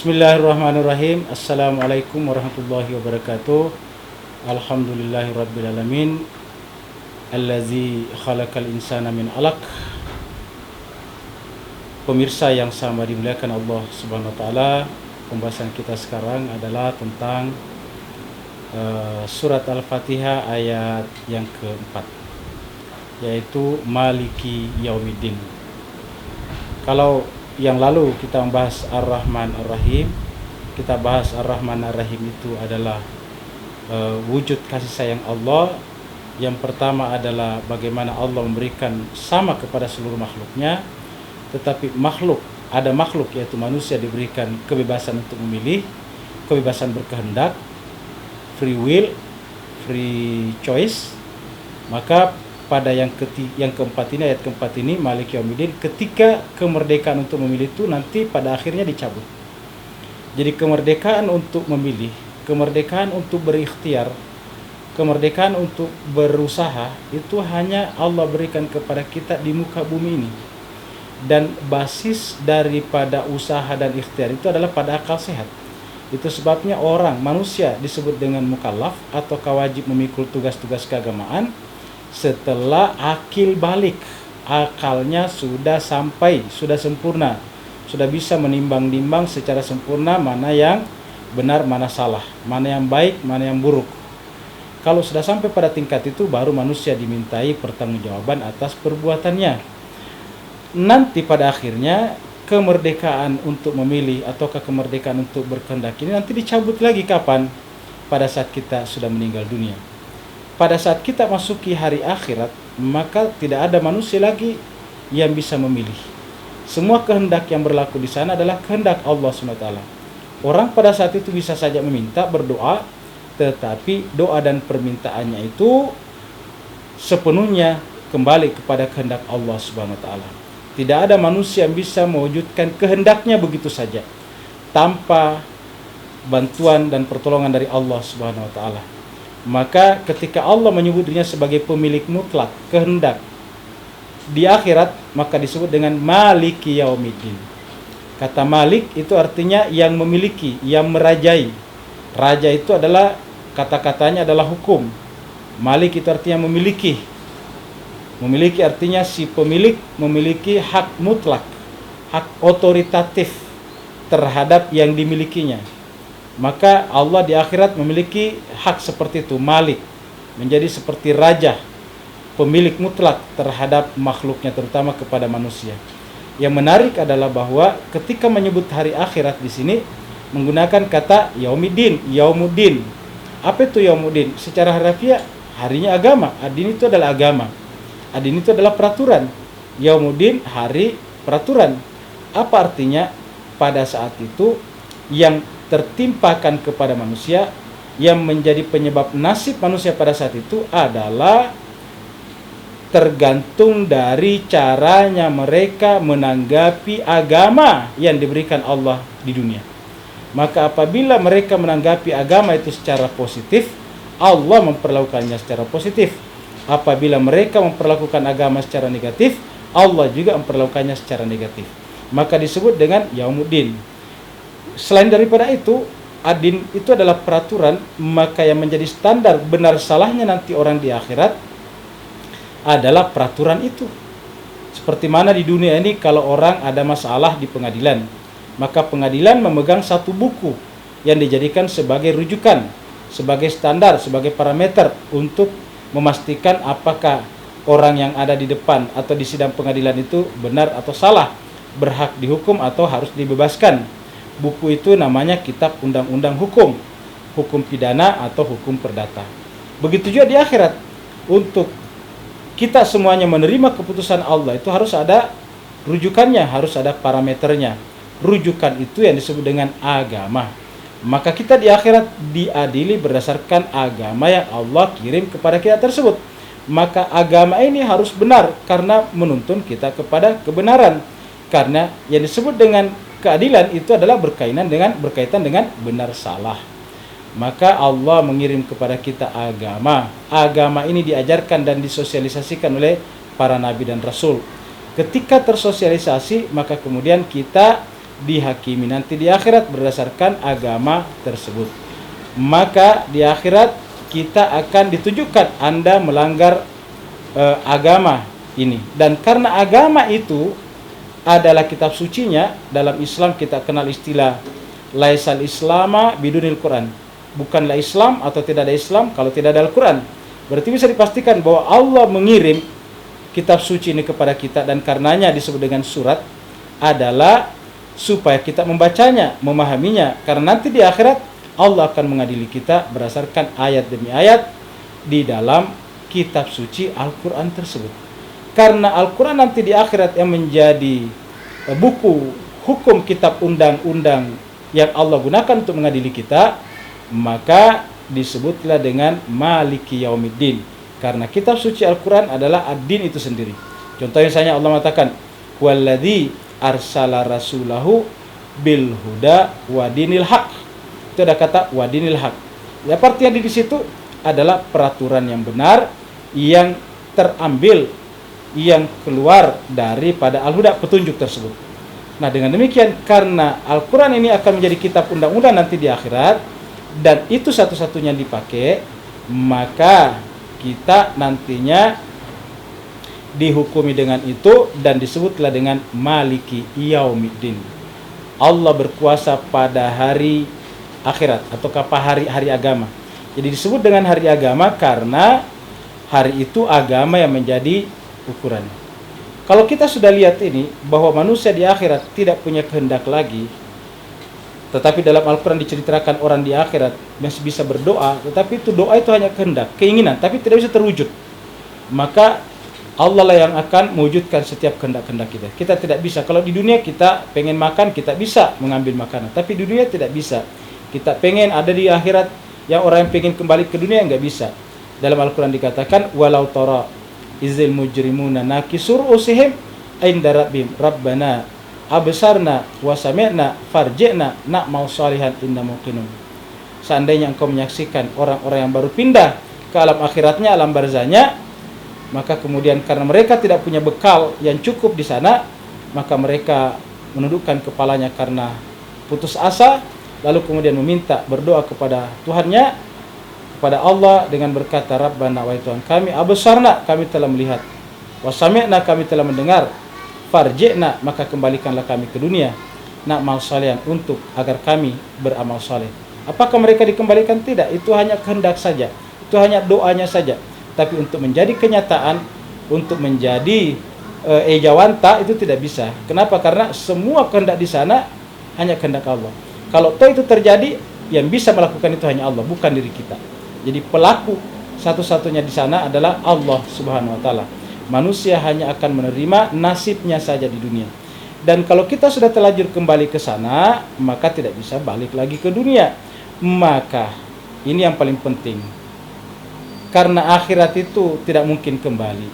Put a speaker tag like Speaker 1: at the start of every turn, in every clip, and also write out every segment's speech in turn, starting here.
Speaker 1: Bismillahirrahmanirrahim. Assalamualaikum warahmatullahi wabarakatuh. Alhamdulillahirabbil alamin. Allazi khalaqal insana min 'alaq. Pemirsa yang sama dimuliakan Allah Subhanahu wa taala, pembahasan kita sekarang adalah tentang surat Al-Fatihah ayat yang keempat, yaitu Maliki Yaumiddin. Kalau yang lalu kita membahas Ar-Rahman Ar-Rahim, kita bahas Ar-Rahman Ar-Rahim itu adalah wujud kasih sayang Allah. Yang pertama adalah bagaimana Allah memberikan sama kepada seluruh makhluknya, tetapi ada makhluk yaitu manusia diberikan kebebasan untuk memilih, kebebasan berkehendak, free will, free choice. Maka pada yang keempat ini, ayat keempat ini, Maliki Yaumiddin, ketika kemerdekaan untuk memilih itu nanti pada akhirnya dicabut. Jadi kemerdekaan untuk memilih, kemerdekaan untuk berikhtiar, kemerdekaan untuk berusaha itu hanya Allah berikan kepada kita di muka bumi ini. Dan basis daripada usaha dan ikhtiar itu adalah pada akal sehat. Itu sebabnya manusia disebut dengan mukallaf atau wajib memikul tugas-tugas keagamaan setelah akil balik, akalnya sudah sampai, sudah sempurna, sudah bisa menimbang-nimbang secara sempurna mana yang benar, mana salah, mana yang baik, mana yang buruk. Kalau sudah sampai pada tingkat itu, baru manusia dimintai pertanggungjawaban atas perbuatannya. Nanti pada akhirnya kemerdekaan untuk memilih atau kemerdekaan untuk berkehendak ini nanti dicabut lagi kapan? Pada saat kita sudah meninggal dunia. Pada saat kita masuki hari akhirat, maka tidak ada manusia lagi yang bisa memilih. Semua kehendak yang berlaku di sana adalah kehendak Allah SWT. Orang pada saat itu bisa saja meminta, berdoa, tetapi doa dan permintaannya itu sepenuhnya kembali kepada kehendak Allah SWT. Tidak ada manusia yang bisa mewujudkan kehendaknya begitu saja tanpa bantuan dan pertolongan dari Allah SWT. Maka ketika Allah menyebut dirinya sebagai pemilik mutlak kehendak di akhirat, maka disebut dengan Maliki Yaumiddin. Kata Malik itu artinya yang memiliki, yang merajai. Raja itu adalah, kata-katanya adalah hukum. Malik itu artinya memiliki. Memiliki artinya si pemilik memiliki hak mutlak, hak otoritatif terhadap yang dimilikinya. Maka Allah di akhirat memiliki hak seperti itu, Malik, menjadi seperti raja, pemilik mutlak terhadap makhluknya, terutama kepada manusia. Yang menarik adalah bahwa ketika menyebut hari akhirat di sini menggunakan kata Yaumiddin, Yaumuddin. Apa itu Yaumuddin? Secara harafiah harinya agama. Adin itu adalah agama. Adin itu adalah peraturan. Yaumuddin, hari peraturan. Apa artinya? Pada saat itu yang tertimpakan kepada manusia, yang menjadi penyebab nasib manusia pada saat itu adalah tergantung dari caranya mereka menanggapi agama yang diberikan Allah di dunia. Maka apabila mereka menanggapi agama itu secara positif, Allah memperlakukannya secara positif. Apabila mereka memperlakukan agama secara negatif, Allah juga memperlakukannya secara negatif. Maka disebut dengan Yaumuddin. Selain daripada itu, adin itu adalah peraturan, maka yang menjadi standar benar salahnya nanti orang di akhirat adalah peraturan itu. Seperti mana di dunia ini kalau orang ada masalah di pengadilan, maka pengadilan memegang satu buku yang dijadikan sebagai rujukan, sebagai standar, sebagai parameter untuk memastikan apakah orang yang ada di depan atau di sidang pengadilan itu benar atau salah, berhak dihukum atau harus dibebaskan. Buku itu namanya kitab undang-undang hukum, hukum pidana atau hukum perdata. Begitu juga di akhirat. Untuk kita semuanya menerima keputusan Allah itu harus ada rujukannya, harus ada parameternya. Rujukan itu yang disebut dengan agama. Maka kita di akhirat diadili berdasarkan agama yang Allah kirim kepada kita tersebut. Maka agama ini harus benar karena menuntun kita kepada kebenaran. Karena yang disebut dengan keadilan itu adalah berkaitan dengan benar salah. Maka Allah mengirim kepada kita agama. Agama ini diajarkan dan disosialisasikan oleh para nabi dan rasul. Ketika tersosialisasi, maka kemudian kita dihakimi nanti di akhirat berdasarkan agama tersebut. Maka di akhirat kita akan ditunjukkan Anda melanggar agama ini. Dan karena agama itu adalah kitab sucinya, dalam Islam kita kenal istilah laisal islama bidunil Quran. Bukanlah Islam atau tidak ada Islam kalau tidak ada Al-Quran. Berarti bisa dipastikan bahwa Allah mengirim kitab suci ini kepada kita, dan karenanya disebut dengan surat adalah supaya kita membacanya, memahaminya. Karena nanti di akhirat Allah akan mengadili kita berdasarkan ayat demi ayat di dalam kitab suci Al-Quran tersebut. Karena Al-Quran nanti di akhirat yang menjadi buku hukum kitab undang-undang yang Allah gunakan untuk mengadili kita, maka disebutlah dengan Maliki Yaumiddin. Karena kitab suci Al-Quran adalah ad-din itu sendiri. Contohnya misalnya Allah mengatakan walladzi arsala rasulahu bil huda wa dinil haq. Itu ada kata wa dinil haq. Ya, artinya di situ adalah peraturan yang benar yang terambil, yang keluar daripada al-huda, petunjuk tersebut. Nah, dengan demikian karena Al-Quran ini akan menjadi kitab undang-undang nanti di akhirat, dan itu satu-satunya dipakai, maka kita nantinya dihukumi dengan itu dan disebutlah dengan Maliki Yaumiddin. Allah berkuasa pada hari akhirat atau hari agama. Jadi disebut dengan hari agama karena hari itu agama yang menjadi ukuran. Kalau kita sudah lihat ini bahwa manusia di akhirat tidak punya kehendak lagi, tetapi dalam Al-Quran diceritakan orang di akhirat masih bisa berdoa, tetapi itu doa itu hanya kehendak, keinginan, tapi tidak bisa terwujud. Maka Allah lah yang akan mewujudkan setiap kehendak-kehendak kita. Kita tidak bisa. Kalau di dunia kita pengen makan, kita bisa mengambil makanan. Tapi di dunia tidak bisa. Kita pengen ada di akhirat, yang orang yang pengen kembali ke dunia nggak bisa. Dalam Al-Quran dikatakan, walau tara izil mujrimuna nakisur usihim inda rabbihim rabbana absarna wa sami'na farji'na na'mal salihan inna muqinun. Seandainya engkau menyaksikan orang-orang yang baru pindah ke alam akhiratnya, alam barzahnya, maka kemudian karena mereka tidak punya bekal yang cukup di sana, maka mereka menundukkan kepalanya karena putus asa, lalu kemudian meminta berdoa kepada Tuhannya, kepada Allah dengan berkata, Rabbana wa Tuhan kami, absarna kami telah melihat, wa sami'na kami telah mendengar, farji'na maka kembalikanlah kami ke dunia, na'mal salihan untuk agar kami beramal saleh. Apakah mereka dikembalikan? Tidak, itu hanya kehendak saja, itu hanya doanya saja. Tapi untuk menjadi kenyataan, untuk menjadi ejawanta itu tidak bisa. Kenapa? Karena semua kehendak di sana hanya kehendak Allah. Kalau toh itu terjadi, yang bisa melakukan itu hanya Allah, bukan diri kita. Jadi pelaku satu-satunya di sana adalah Allah Subhanahu wa taala. Manusia hanya akan menerima nasibnya saja di dunia. Dan kalau kita sudah terlanjur kembali ke sana, maka tidak bisa balik lagi ke dunia. Maka ini yang paling penting. Karena akhirat itu tidak mungkin kembali.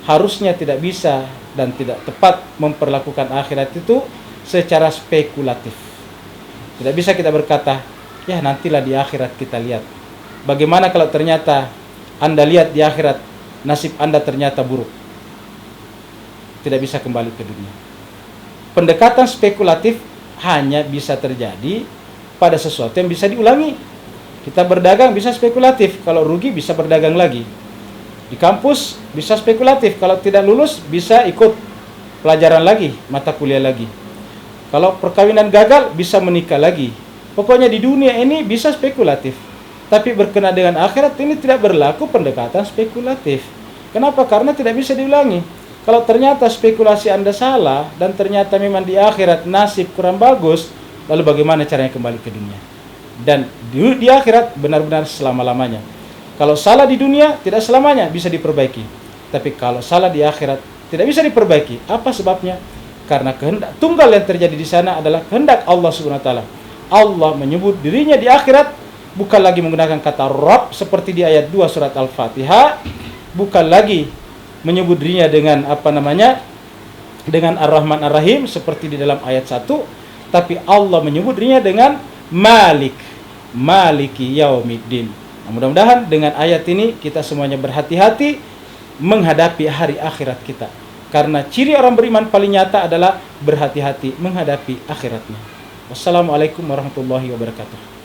Speaker 1: Harusnya tidak bisa dan tidak tepat memperlakukan akhirat itu secara spekulatif. Tidak bisa kita berkata, ya nantilah di akhirat kita lihat. Bagaimana kalau ternyata Anda lihat di akhirat, nasib Anda ternyata buruk. Tidak bisa kembali ke dunia. Pendekatan spekulatif hanya bisa terjadi pada sesuatu yang bisa diulangi. Kita berdagang bisa spekulatif, kalau rugi bisa berdagang lagi. Di kampus bisa spekulatif, kalau tidak lulus bisa ikut pelajaran lagi, mata kuliah lagi. Kalau perkawinan gagal bisa menikah lagi. Pokoknya di dunia ini bisa spekulatif. Tapi berkenaan dengan akhirat ini tidak berlaku pendekatan spekulatif. Kenapa? Karena tidak bisa diulangi. Kalau ternyata spekulasi Anda salah dan ternyata memang di akhirat nasib kurang bagus, lalu bagaimana caranya kembali ke dunia? Dan di akhirat benar-benar selama-lamanya. Kalau salah di dunia tidak selamanya bisa diperbaiki. Tapi kalau salah di akhirat tidak bisa diperbaiki. Apa sebabnya? Karena kehendak tunggal yang terjadi di sana adalah kehendak Allah Subhanahu wa taala. Allah menyebut dirinya di akhirat bukan lagi menggunakan kata Rabb seperti di ayat 2 surat Al-Fatihah, bukan lagi menyebut dirinya dengan dengan Ar-Rahman Ar-Rahim seperti di dalam ayat 1, tapi Allah menyebut dirinya dengan Maliki Yaumiddin. Nah, mudah-mudahan dengan ayat ini kita semuanya berhati-hati menghadapi hari akhirat kita. Karena ciri orang beriman paling nyata adalah berhati-hati menghadapi akhiratnya. Wassalamualaikum warahmatullahi wabarakatuh.